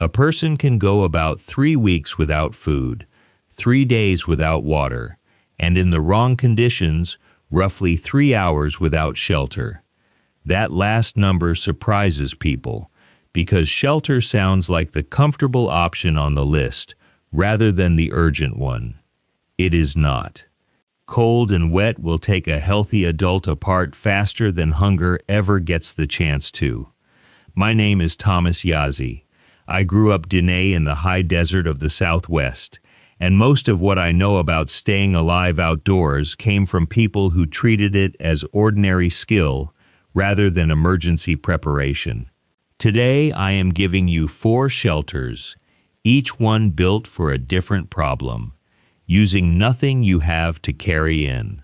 A person can go about 3 weeks without food, 3 days without water, and in the wrong conditions, roughly 3 hours without shelter. That last number surprises people, because shelter sounds like the comfortable option on the list, rather than the urgent one. It is not. Cold and wet will take a healthy adult apart faster than hunger ever gets the chance to. My name is Thomas Yazzie. I grew up Dene in the high desert of the Southwest, and most of what I know about staying alive outdoors came from people who treated it as ordinary skill rather than emergency preparation. Today, I am giving you 4 shelters, each one built for a different problem, using nothing you have to carry in.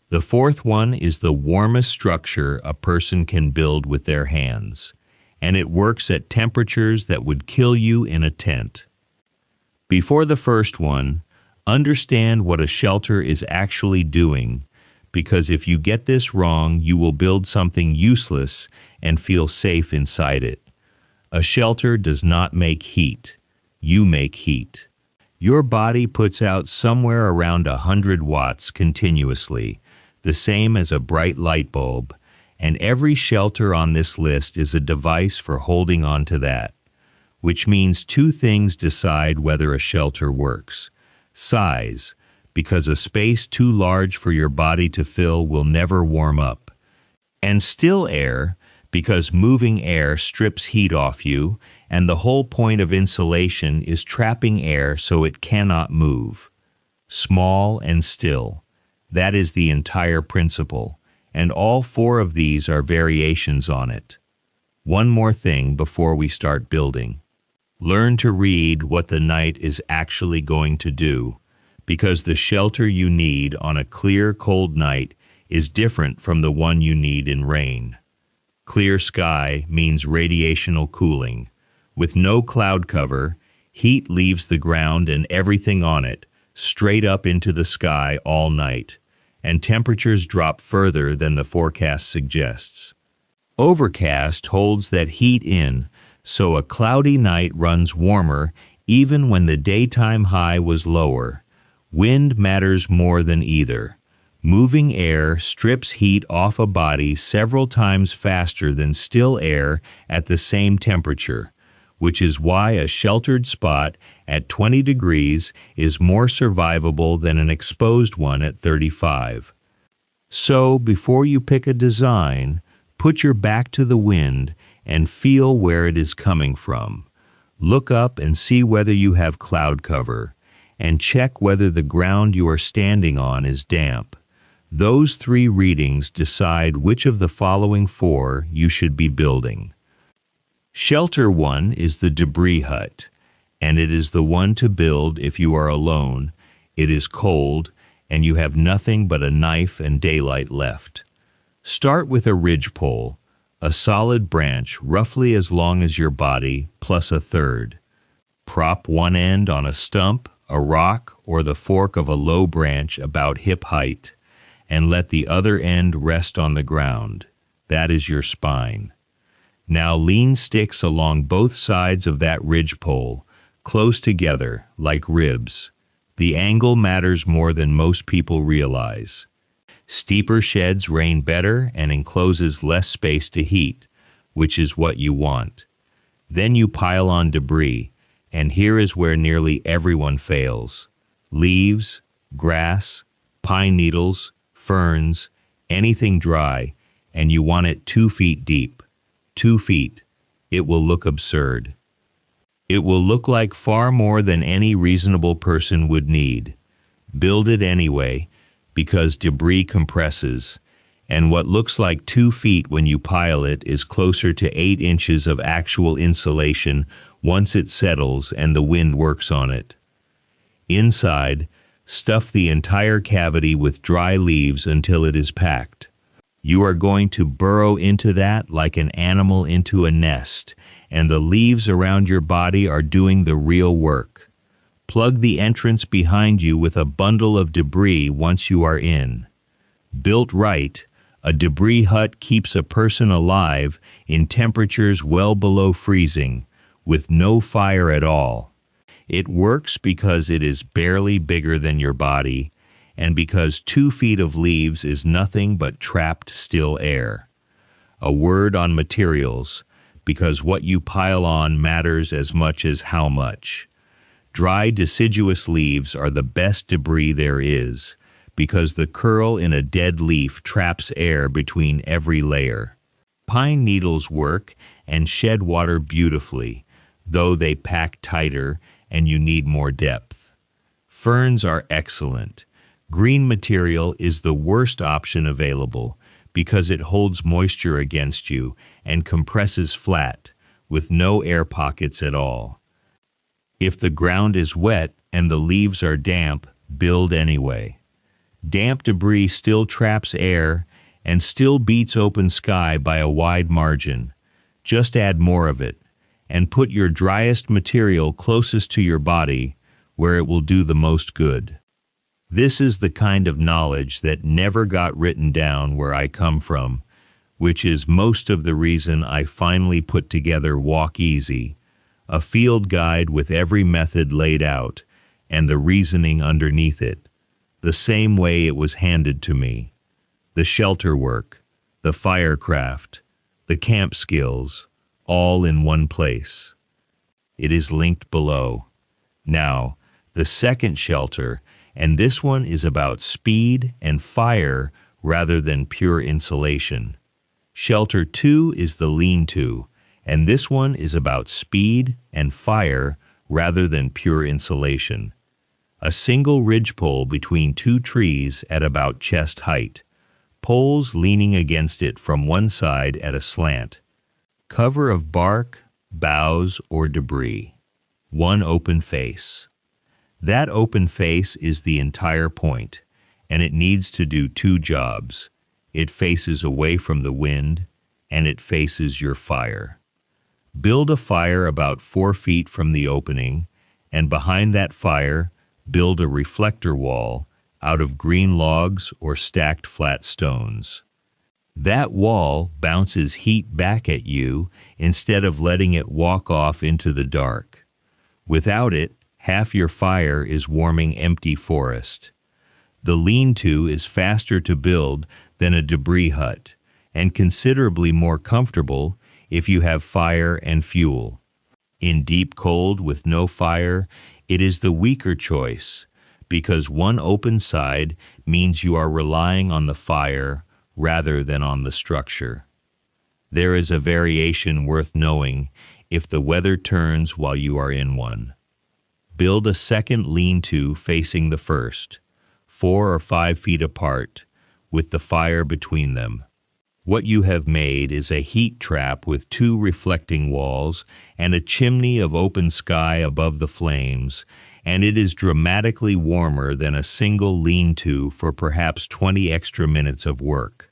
The 4th one is the warmest structure a person can build with their hands, and it works at temperatures that would kill you in a tent. Before the first one, understand what a shelter is actually doing, because if you get this wrong, you will build something useless and feel safe inside it. A shelter does not make heat. You make heat. Your body puts out somewhere around 100 watts continuously, the same as a bright light bulb, and every shelter on this list is a device for holding on to that, which means 2 things decide whether a shelter works. Size, because a space too large for your body to fill will never warm up. And still air, because moving air strips heat off you, and the whole point of insulation is trapping air so it cannot move. Small and still. That is the entire principle, and all 4 of these are variations on it. One more thing before we start building. Learn to read what the night is actually going to do, because the shelter you need on a clear, cold night is different from the one you need in rain. Clear sky means radiational cooling. With no cloud cover, heat leaves the ground and everything on it, straight up into the sky all night, and temperatures drop further than the forecast suggests. Overcast holds that heat in, so a cloudy night runs warmer even when the daytime high was lower. Wind matters more than either. Moving air strips heat off a body several times faster than still air at the same temperature, which is why a sheltered spot at 20 degrees is more survivable than an exposed one at 35. So, before you pick a design, put your back to the wind and feel where it is coming from. Look up and see whether you have cloud cover, and check whether the ground you are standing on is damp. Those 3 readings decide which of the following 4 you should be building. Shelter 1 is the debris hut, and it is the one to build if you are alone, it is cold, and you have nothing but a knife and daylight left. Start with a ridgepole, a solid branch roughly as long as your body, plus a third. Prop one end on a stump, a rock, or the fork of a low branch about hip height, and let the other end rest on the ground. That is your spine. Now lean sticks along both sides of that ridgepole, close together, like ribs. The angle matters more than most people realize. Steeper sheds rain better and encloses less space to heat, which is what you want. Then you pile on debris, and here is where nearly everyone fails. Leaves, grass, pine needles, ferns, anything dry, and you want it 2 feet deep. 2 feet. It will look absurd. It will look like far more than any reasonable person would need. Build it anyway, because debris compresses, and what looks like 2 feet when you pile it is closer to 8 inches of actual insulation once it settles and the wind works on it. Inside, stuff the entire cavity with dry leaves until it is packed. You are going to burrow into that like an animal into a nest, and the leaves around your body are doing the real work. Plug the entrance behind you with a bundle of debris once you are in. Built right, a debris hut keeps a person alive in temperatures well below freezing, with no fire at all. It works because it is barely bigger than your body, and because 2 feet of leaves is nothing but trapped still air. A word on materials, because what you pile on matters as much as how much. Dry deciduous leaves are the best debris there is, because the curl in a dead leaf traps air between every layer. Pine needles work and shed water beautifully, though they pack tighter and you need more depth. Ferns are excellent. Green material is the worst option available because it holds moisture against you and compresses flat, with no air pockets at all. If the ground is wet and the leaves are damp, build anyway. Damp debris still traps air and still beats open sky by a wide margin. Just add more of it, and put your driest material closest to your body where it will do the most good. This is the kind of knowledge that never got written down where I come from, which is most of the reason I finally put together Walk Easy, a field guide with every method laid out and the reasoning underneath it, the same way it was handed to me. The shelter work, the firecraft, the camp skills, all in one place. It is linked below. Now, the second shelter, and this one is about speed and fire rather than pure insulation. Shelter 2 is the lean-to, and this one is about speed and fire rather than pure insulation. A single ridgepole between 2 trees at about chest height, poles leaning against it from one side at a slant. Cover of bark, boughs, or debris. One open face. That open face is the entire point, and it needs to do 2 jobs. It faces away from the wind, and it faces your fire. Build a fire about 4 feet from the opening, and behind that fire, build a reflector wall out of green logs or stacked flat stones. That wall bounces heat back at you instead of letting it walk off into the dark. Without it, half your fire is warming empty forest. The lean-to is faster to build than a debris hut, and considerably more comfortable if you have fire and fuel. In deep cold with no fire, it is the weaker choice, because one open side means you are relying on the fire rather than on the structure. There is a variation worth knowing if the weather turns while you are in one. Build a second lean-to facing the first, 4 or 5 feet apart, with the fire between them. What you have made is a heat trap with 2 reflecting walls and a chimney of open sky above the flames, and it is dramatically warmer than a single lean-to for perhaps 20 extra minutes of work.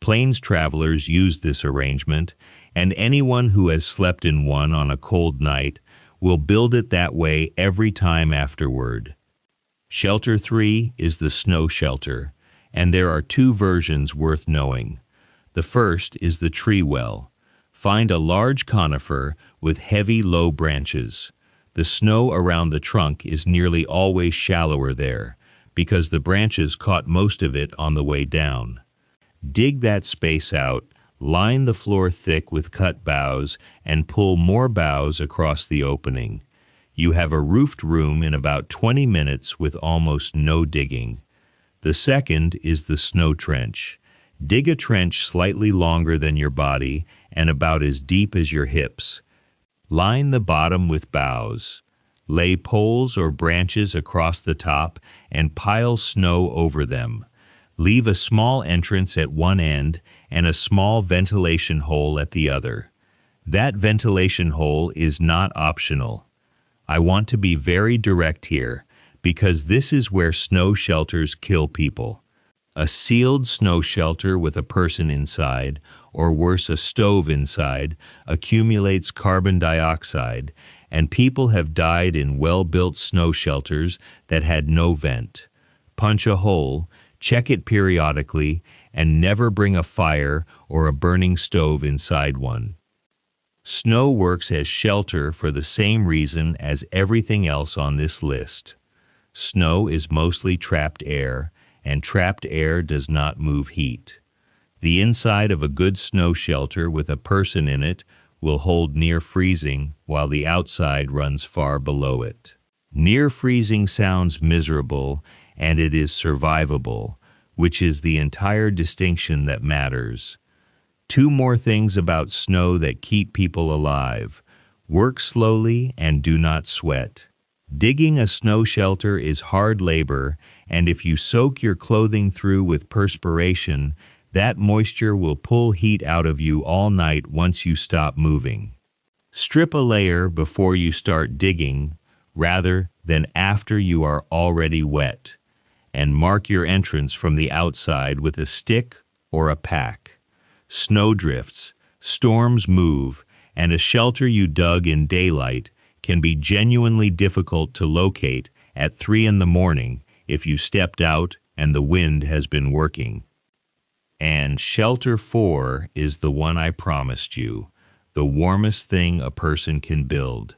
Plains travelers use this arrangement, and anyone who has slept in one on a cold night will build it that way every time afterward. Shelter 3 is the snow shelter, and there are 2 versions worth knowing. The first is the tree well. Find a large conifer with heavy low branches. The snow around the trunk is nearly always shallower there, because the branches caught most of it on the way down. Dig that space out, line the floor thick with cut boughs, and pull more boughs across the opening. You have a roofed room in about 20 minutes with almost no digging. The second is the snow trench. Dig a trench slightly longer than your body and about as deep as your hips. Line the bottom with boughs. Lay poles or branches across the top and pile snow over them. Leave a small entrance at one end and a small ventilation hole at the other. That ventilation hole is not optional. I want to be very direct here, because this is where snow shelters kill people. A sealed snow shelter with a person inside, or worse, a stove inside, accumulates carbon dioxide, and people have died in well-built snow shelters that had no vent. Punch a hole, check it periodically, and never bring a fire or a burning stove inside one. Snow works as shelter for the same reason as everything else on this list. Snow is mostly trapped air, and trapped air does not move heat. The inside of a good snow shelter with a person in it will hold near freezing, while the outside runs far below it. Near freezing sounds miserable, and it is survivable, which is the entire distinction that matters. Two more things about snow that keep people alive. Work slowly and do not sweat. Digging a snow shelter is hard labor, and if you soak your clothing through with perspiration, that moisture will pull heat out of you all night once you stop moving. Strip a layer before you start digging, rather than after you are already wet, and mark your entrance from the outside with a stick or a pack. Snow drifts, storms move, and a shelter you dug in daylight can be genuinely difficult to locate at 3 in the morning if you stepped out and the wind has been working. And shelter 4 is the one I promised you, the warmest thing a person can build.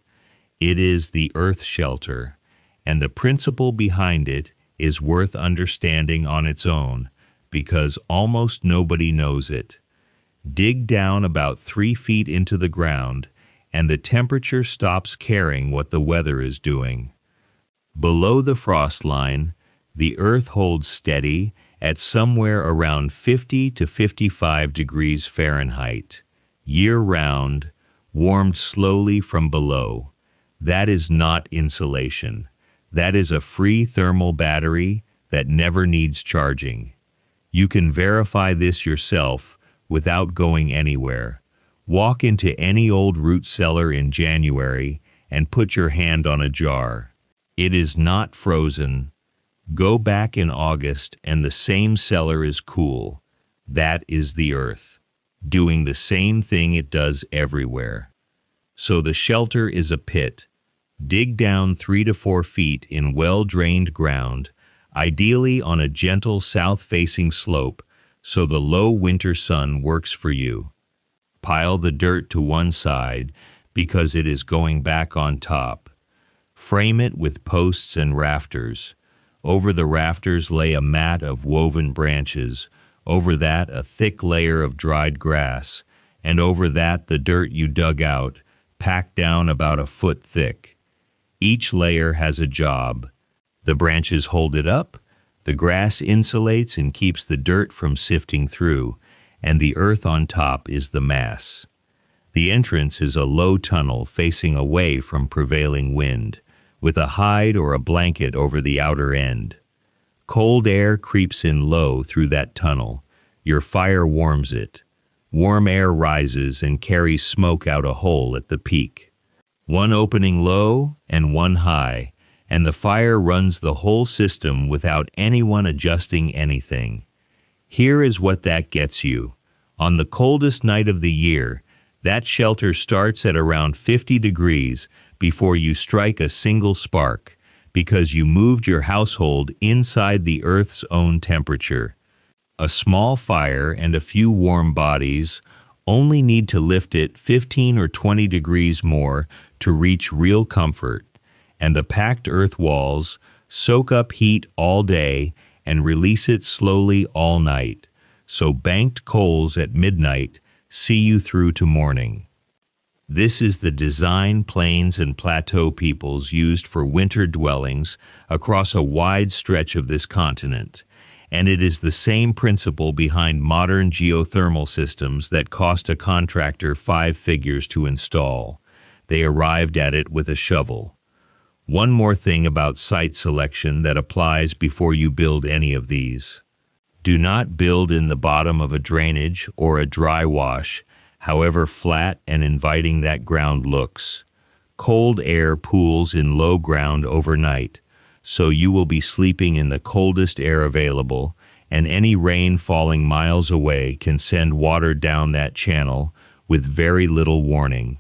It is the earth shelter, and the principle behind it is worth understanding on its own because almost nobody knows it. Dig down about 3 feet into the ground, and the temperature stops caring what the weather is doing. Below the frost line, the earth holds steady at somewhere around 50 to 55 degrees Fahrenheit, year-round, warmed slowly from below. That is not insulation. That is a free thermal battery that never needs charging. You can verify this yourself without going anywhere. Walk into any old root cellar in January and put your hand on a jar. It is not frozen. Go back in August and the same cellar is cool. That is the earth, doing the same thing it does everywhere. So the shelter is a pit. Dig down 3 to 4 feet in well-drained ground, ideally on a gentle south-facing slope, so the low winter sun works for you. Pile the dirt to one side because it is going back on top. Frame it with posts and rafters. Over the rafters lay a mat of woven branches, over that a thick layer of dried grass, and over that the dirt you dug out, packed down about a foot thick. Each layer has a job. The branches hold it up, the grass insulates and keeps the dirt from sifting through, and the earth on top is the mass. The entrance is a low tunnel facing away from prevailing wind, with a hide or a blanket over the outer end. Cold air creeps in low through that tunnel. Your fire warms it. Warm air rises and carries smoke out a hole at the peak. One opening low and one high, and the fire runs the whole system without anyone adjusting anything. Here is what that gets you. On the coldest night of the year, that shelter starts at around 50 degrees before you strike a single spark, because you moved your household inside the Earth's own temperature. A small fire and a few warm bodies only need to lift it 15 or 20 degrees more to reach real comfort, and the packed earth walls soak up heat all day and release it slowly all night, so banked coals at midnight see you through to morning. This is the design plains and plateau peoples used for winter dwellings across a wide stretch of this continent, and it is the same principle behind modern geothermal systems that cost a contractor 5 figures to install. They arrived at it with a shovel. One more thing about site selection that applies before you build any of these. Do not build in the bottom of a drainage or a dry wash, however flat and inviting that ground looks. Cold air pools in low ground overnight, so you will be sleeping in the coldest air available, and any rain falling miles away can send water down that channel with very little warning.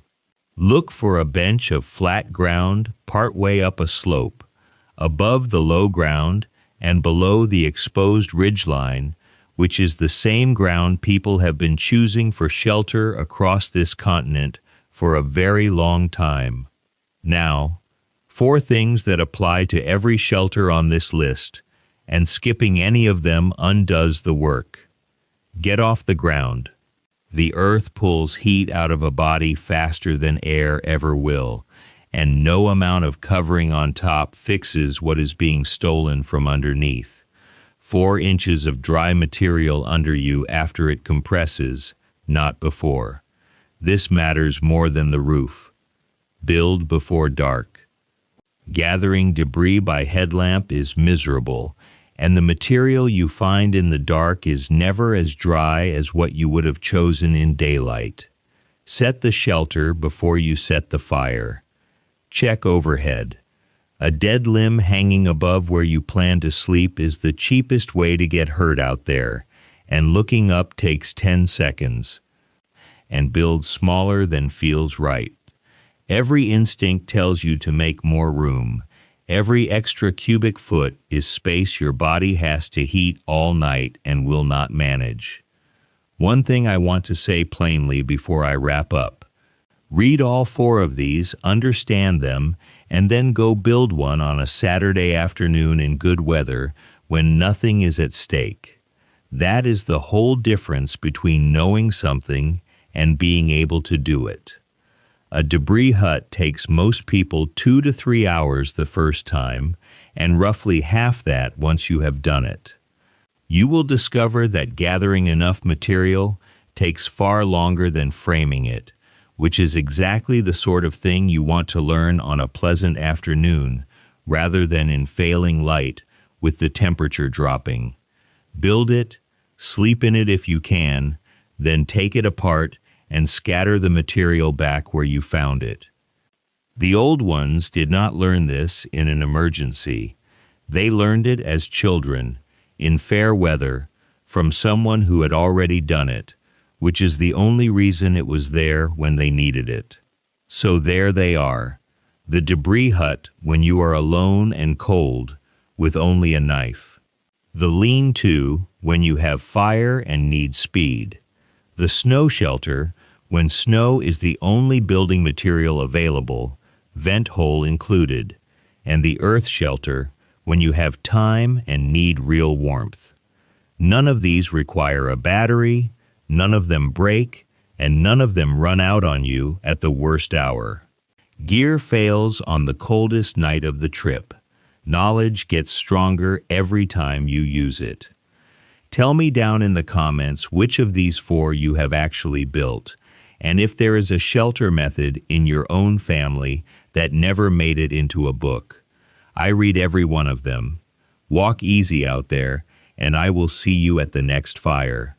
Look for a bench of flat ground partway up a slope, above the low ground and below the exposed ridgeline, which is the same ground people have been choosing for shelter across this continent for a very long time. Now, 4 things that apply to every shelter on this list, and skipping any of them undoes the work. Get off the ground. The earth pulls heat out of a body faster than air ever will, and no amount of covering on top fixes what is being stolen from underneath. 4 inches of dry material under you after it compresses, not before. This matters more than the roof. Build before dark. Gathering debris by headlamp is miserable, and the material you find in the dark is never as dry as what you would have chosen in daylight. Set the shelter before you set the fire. Check overhead. A dead limb hanging above where you plan to sleep is the cheapest way to get hurt out there, and looking up takes 10 seconds. And build smaller than feels right. Every instinct tells you to make more room. Every extra cubic foot is space your body has to heat all night and will not manage. One thing I want to say plainly before I wrap up. Read all 4 of these, understand them, and then go build one on a Saturday afternoon in good weather when nothing is at stake. That is the whole difference between knowing something and being able to do it. A debris hut takes most people 2 to 3 hours the first time, and roughly half that once you have done it. You will discover that gathering enough material takes far longer than framing it, which is exactly the sort of thing you want to learn on a pleasant afternoon, rather than in failing light with the temperature dropping. Build it, sleep in it if you can, then take it apart and scatter the material back where you found it. The old ones did not learn this in an emergency. They learned it as children, in fair weather, from someone who had already done it, which is the only reason it was there when they needed it. So there they are, the debris hut when you are alone and cold, with only a knife. The lean-to when you have fire and need speed. The snow shelter when snow is the only building material available, vent hole included, and the earth shelter when you have time and need real warmth. None of these require a battery, none of them break, and none of them run out on you at the worst hour. Gear fails on the coldest night of the trip. Knowledge gets stronger every time you use it. Tell me down in the comments which of these 4 you have actually built, and if there is a shelter method in your own family that never made it into a book. I read every one of them. Walk easy out there, and I will see you at the next fire.